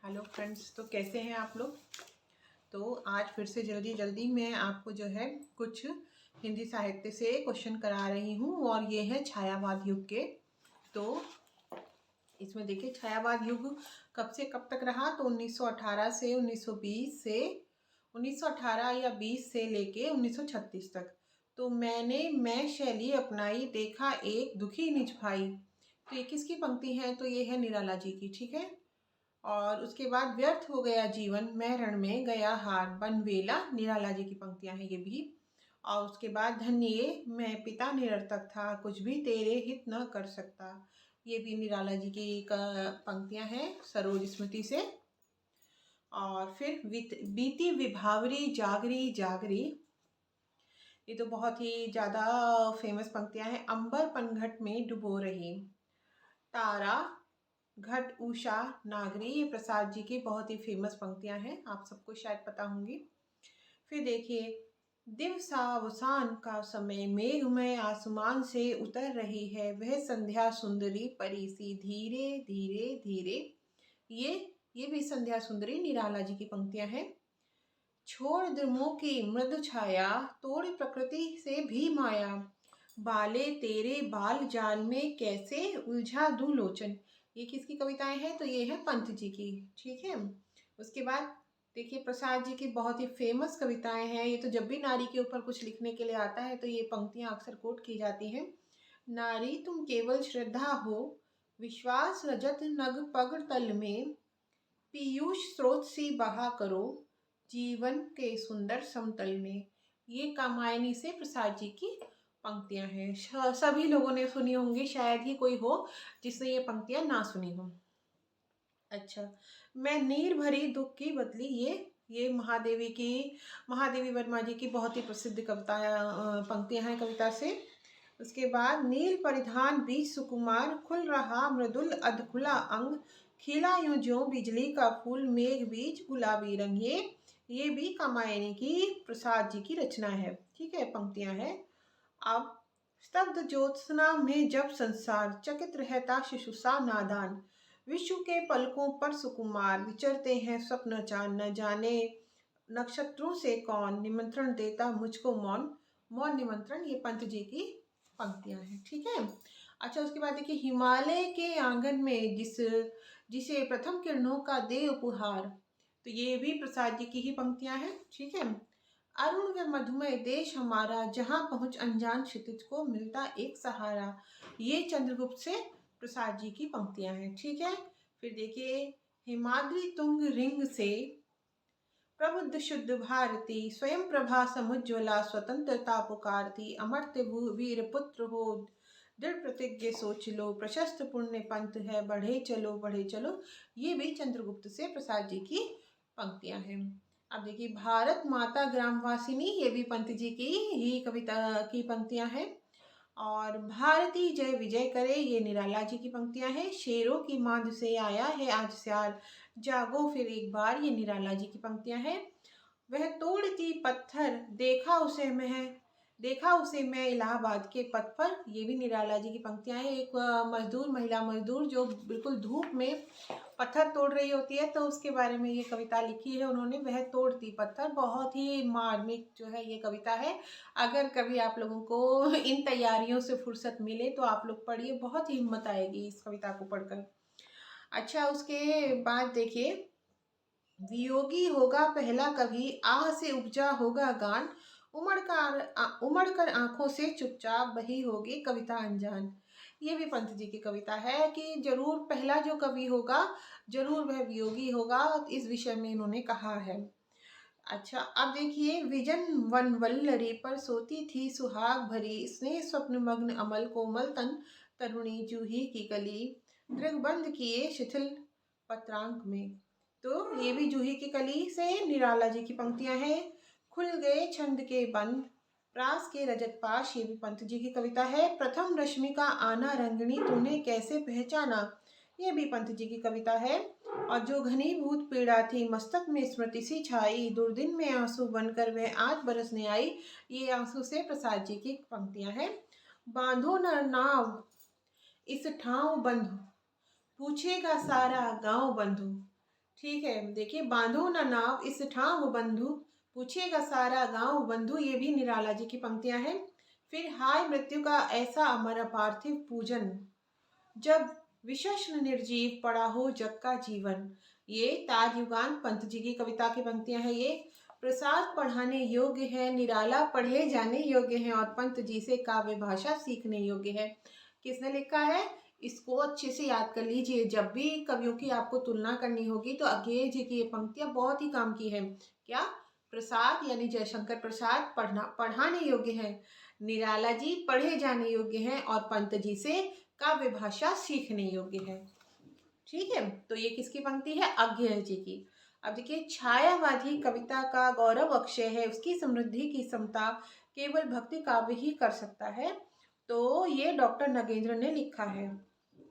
Hello friends, तो कैसे हैं आप लोग। तो आज फिर से जल्दी जल्दी मैं आपको जो है कुछ हिंदी साहित्य से क्वेश्चन करा रही हूँ और ये है छायावाद युग के। तो इसमें देखिए छायावाद युग कब से कब तक रहा, तो 1918 से 1920 से 1918 या 20 से लेके 1936 तक। तो मैं शैली अपनाई, देखा एक दुखी निज भाई। तो ये किसकी पंक्ति है, तो ये है निराला जी की। ठीक है। और उसके बाद व्यर्थ हो गया जीवन, मैं रण में गया हार, बनवेला, निराला जी की पंक्तियां हैं ये भी। और उसके बाद धन्य मैं पिता निरर्थक था, कुछ भी तेरे हित न कर सकता, ये भी निराला जी की पंक्तियां हैं सरोज स्मृति से। और फिर बीती विभावरी जागरी जागरी, ये तो बहुत ही ज़्यादा फेमस पंक्तियां हैं। अंबर पनघट में डुबो रही, तारा घट उषा नागरी, ये प्रसाद जी की बहुत ही फेमस पंक्तियां हैं, आप सबको शायद पता होंगी। फिर देखिए दिवसावसान का समय, मेघमय आसमान से उतर रही है, वह संध्या सुंदरी परीसी, धीरे धीरे धीरे, ये भी संध्या सुंदरी निराला जी की पंक्तियां हैं। छोड़ द्रुमों की मृदु छाया, तोड़ प्रकृति से भी माया, बाले तेरे बाल जाल में कैसे उलझा दूं लोचन, ये किसकी कविताएं हैं, तो ये है पंत जी की। ठीक है। उसके बाद देखिए प्रसाद जी की बहुत ही फेमस कविताएं हैं, ये तो जब भी नारी के ऊपर कुछ लिखने के लिए आता है तो ये पंक्तियां अक्सर कोट की जाती हैं। नारी तुम केवल श्रद्धा हो, विश्वास रजत नग पग तल में, पीयूष स्रोत सी बहा करो, जीवन के सुंदर समतल में, ये कामायनी से प्रसाद जी की पंक्तियां हैं। सभी लोगों ने सुनी होंगी, शायद ही कोई हो जिसने ये पंक्तियां ना सुनी हो। अच्छा, मैं नीर भरी दुख की बदली, ये महादेवी वर्मा जी की बहुत ही प्रसिद्ध कविता पंक्तियां हैं कविता से। उसके बाद नील परिधान बीच सुकुमार, खुल रहा मृदुल अधखुला अंग, खिला यूं ज्यों बिजली का फूल, मेघ बीच गुलाबी रंग, ये भी कामायनी की प्रसाद जी की रचना है। ठीक है, पंक्तियां हैं। अब स्तब्ध ज्योत्सना में जब संसार, चकित रहता शिशुसा नादान, विश्व के पलकों पर सुकुमार, विचरते हैं स्वप्न चांद, न जाने नक्षत्रों से कौन, निमंत्रण देता मुझको मौन, मौन निमंत्रण, ये पंत जी की पंक्तियां हैं। ठीक है। अच्छा, उसके बाद देखिए हिमालय के आंगन में जिसे प्रथम किरणों का दे उपहार, तो ये भी प्रसाद जी की ही पंक्तियां हैं। ठीक है। अरुण व मधुमय देश हमारा, जहाँ पहुँच अनजान क्षितिज को मिलता एक सहारा, ये चंद्रगुप्त से प्रसाद जी की पंक्तियां हैं। ठीक है। फिर देखिए हिमाद्री तुंग रिंग से, प्रबुद्ध शुद्ध भारती, स्वयं प्रभा समुज्ज्वला, स्वतंत्रता पुकारती, अमर्त्य वीर पुत्र हो, दृढ़ प्रतिज्ञ सोच लो, प्रशस्त पुण्य पंथ है, बढ़े चलो, ये भी चंद्रगुप्त से प्रसाद जी की पंक्तियां हैं। अब देखिए भारत माता ग्रामवासिनी, ये भी पंत जी की ही कविता की पंक्तियां हैं। और भारती जय विजय करे, ये निराला जी की पंक्तियां हैं। शेरों की मांद से आया है आज स्याल, जागो फिर एक बार, ये निराला जी की पंक्तियां हैं। वह तोड़ती पत्थर, देखा उसे मैं इलाहाबाद के पथ पर, ये भी निराला जी की पंक्तियां हैं। एक महिला मजदूर जो बिल्कुल धूप में पत्थर तोड़ रही होती है, तो उसके बारे में ये कविता लिखी है उन्होंने, वह तोड़ती पत्थर। बहुत ही मार्मिक जो है ये कविता है। अगर कभी आप लोगों को इन तैयारियों से फुर्सत मिले तो आप लोग पढ़िए, बहुत ही हिम्मत आएगी इस कविता को पढ़कर। अच्छा, उसके बाद देखिए वियोगी होगा पहला कभी, आह से उपजा होगा गान, उमड़ कर आंखों से चुपचाप बही होगी कविता अनजान, ये भी पंत जी की कविता है कि जरूर पहला जो कवि होगा जरूर वह वियोगी होगा, इस विषय में इन्होंने कहा है। अच्छा, अब देखिए विजन वन वल्लरी पर सोती थी सुहाग भरी, स्नेह स्वप्न मग्न अमल कोमल तन, तरुणी जूही की कली, दृग्बंध किए शिथिल पत्रांक में, तो ये भी जूही की कली से निराला जी की पंक्तियां हैं। खुल गए छंद के बंद, प्रास के रजत पाश, ये भी पंत जी की कविता है। प्रथम रश्मि का आना रंगनी, तूने कैसे पहचाना, ये भी पंत जी की कविता है। और जो घनीभूत पीड़ा थी मस्तक में स्मृति सी छाई, दुर्दिन में आंसू बनकर वह आज बरसने आई, ये आंसू से प्रसाद जी की पंक्तियां हैं। बांधो न नाव इस ठाव बंधु, पूछेगा सारा गांव बंधु, ठीक है, देखिए, बांधो ना नाव इस ठाव बंधु, पूछेगा सारा गांव बंधु, ये भी निराला जी की पंक्तियां हैं। फिर हाय मृत्यु का ऐसा अमर अपार्थिव पूजन, जब विशेषण निर्जीव पड़ा हो जग का जीवन। ये ताज युगान पंत जी की कविता की पंक्तियां हैं। ये प्रसाद पढ़ाने योग्य है, निराला पढ़े जाने योग्य है और पंत जी से काव्य भाषा सीखने योग्य है। किसने लिखा है? इसको अच्छे से याद कर लीजिए। जब भी कवियों की आपको तुलना करनी होगी तो अज्ञेय जी की ये पंक्तियां बहुत ही काम की है। क्या? प्रसाद यानी जयशंकर प्रसाद पढ़ाने योग्य है, निराला जी पढ़े जाने योग्य हैं और पंत जी से काव्य भाषा सीखने योग्य है। ठीक है, तो ये किसकी पंक्ति है? अज्ञेय जी की। अब देखिए, छायावादी कविता का गौरव अक्षय है, उसकी समृद्धि की समता केवल भक्ति काव्य ही कर सकता है। तो ये डॉक्टर नगेंद्र ने लिखा है।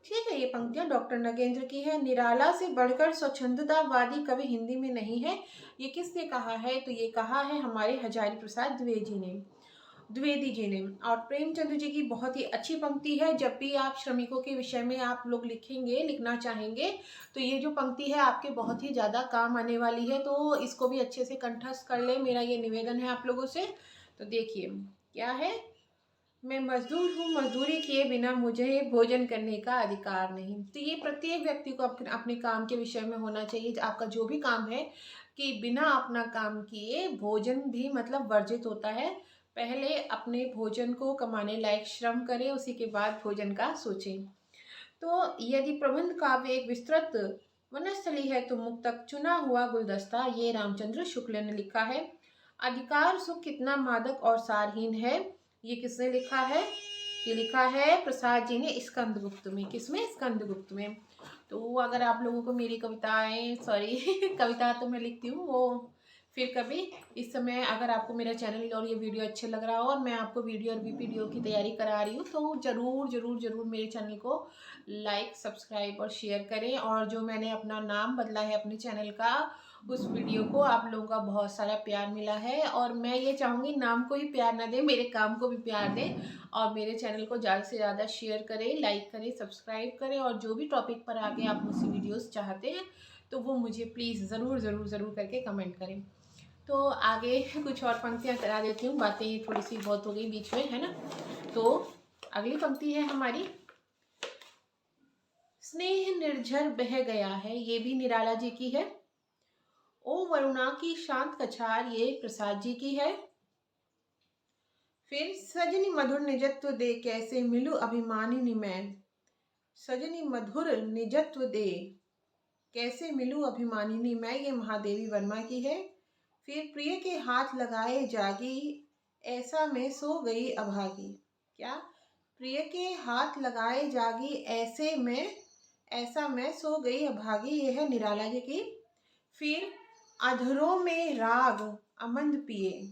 ठीक है, ये पंक्तियां डॉक्टर नगेंद्र की है। निराला से बढ़कर स्वच्छंदतावादी कवि हिंदी में नहीं है। ये किसने कहा है? तो ये कहा है हमारे हजारी प्रसाद द्विवेदी जी ने। और प्रेमचंद जी की बहुत ही अच्छी पंक्ति है। जब भी आप श्रमिकों के विषय में आप लोग लिखना चाहेंगे तो ये जो पंक्ति है आपके बहुत ही ज़्यादा काम आने वाली है, तो इसको भी अच्छे से कंठस्थ कर ले, मेरा ये निवेदन है आप लोगों से। तो देखिए क्या है, मैं मजदूर हूँ, मजदूरी किए बिना मुझे भोजन करने का अधिकार नहीं। तो ये प्रत्येक व्यक्ति को अपने काम के विषय में होना चाहिए। आपका जो भी काम है कि बिना अपना काम किए भोजन भी मतलब वर्जित होता है। पहले अपने भोजन को कमाने लायक श्रम करें, उसी के बाद भोजन का सोचें। तो यदि प्रबंध काव्य एक विस्तृत वनस्थली है तो मुक्तक चुना हुआ गुलदस्ता, ये रामचंद्र शुक्ल ने लिखा है। अधिकार सुख कितना मादक और सारहीन है, ये किसने लिखा है? ये लिखा है प्रसाद जी ने स्कंदगुप्त में। किसमें? स्कंदगुप्त में। तो अगर आप लोगों को मेरी कविताएं कविता तो मैं लिखती हूँ वो फिर कभी, इस समय अगर आपको मेरा चैनल और ये वीडियो अच्छे लग रहा हो और मैं आपको वीडियो और वीडियो की तैयारी करा रही हूँ तो ज़रूर ज़रूर ज़रूर मेरे चैनल को लाइक सब्सक्राइब और शेयर करें। और जो मैंने अपना नाम बदला है अपने चैनल का, उस वीडियो को आप लोगों का बहुत सारा प्यार मिला है और मैं ये चाहूँगी नाम को ही प्यार ना दें, मेरे काम को भी प्यार दें और मेरे चैनल को ज़्यादा से ज़्यादा शेयर करें, लाइक करें, सब्सक्राइब करें। और जो भी टॉपिक पर आगे आप मुझसे वीडियोस चाहते हैं तो वो मुझे प्लीज़ ज़रूर ज़रूर ज़रूर करके कमेंट करें। तो आगे कुछ और पंक्तियाँ करा देती हूँ, बातें थोड़ी सी बहुत हो गई बीच में, है ना। तो अगली पंक्ति है हमारी, स्नेह निर्झर बह गया है, ये भी निराला जी की है। ओ वरुणा की शांत कछार, ये प्रसाद जी की है। फिर सजनी मधुर निजत्व दे, कैसे मिलूं अभिमानिनी मैं, सजनी मधुर निजत्व दे, कैसे मिलूं अभिमानिनी मैं, ये महादेवी वर्मा की है। फिर प्रिय के हाथ लगाए जागी, ऐसा मैं सो गई अभागी। क्या? प्रिय के हाथ लगाए जागी, ऐसा मैं सो गई अभागी, ये है निराला जी की। फिर अधरों में राग अमंद पिए,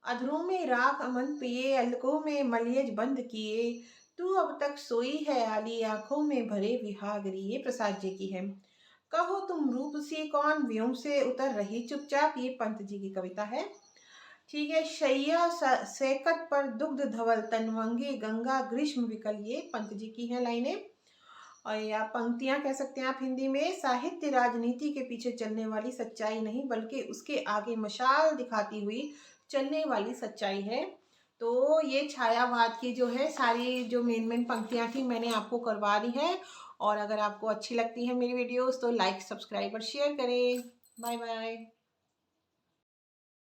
अधरों में राग अमन पिए, अलकों में मलियज बंद किए, तू अब तक सोई है आली, आंखों में भरे विहागरी, ये प्रसाद जी की है। कहो तुम रूप सी कौन, व्योम से उतर रही चुपचाप, ये पंत जी की कविता है। ठीक है, शैया सैकत पर दुग्ध धवल, तनवंगी गंगा ग्रीष्म विकल, ये पंत जी की है लाइनें। और या पंक्तियां कह सकते हैं आप हिंदी में। साहित्य राजनीति के पीछे चलने वाली सच्चाई नहीं बल्कि उसके आगे मशाल दिखाती हुई चलने वाली सच्चाई है। तो ये छायावाद की जो है सारी जो मेन पंक्तियां थी मैंने आपको करवा दी है। और अगर आपको अच्छी लगती है मेरी वीडियोस तो लाइक सब्सक्राइब और शेयर करें। Bye bye.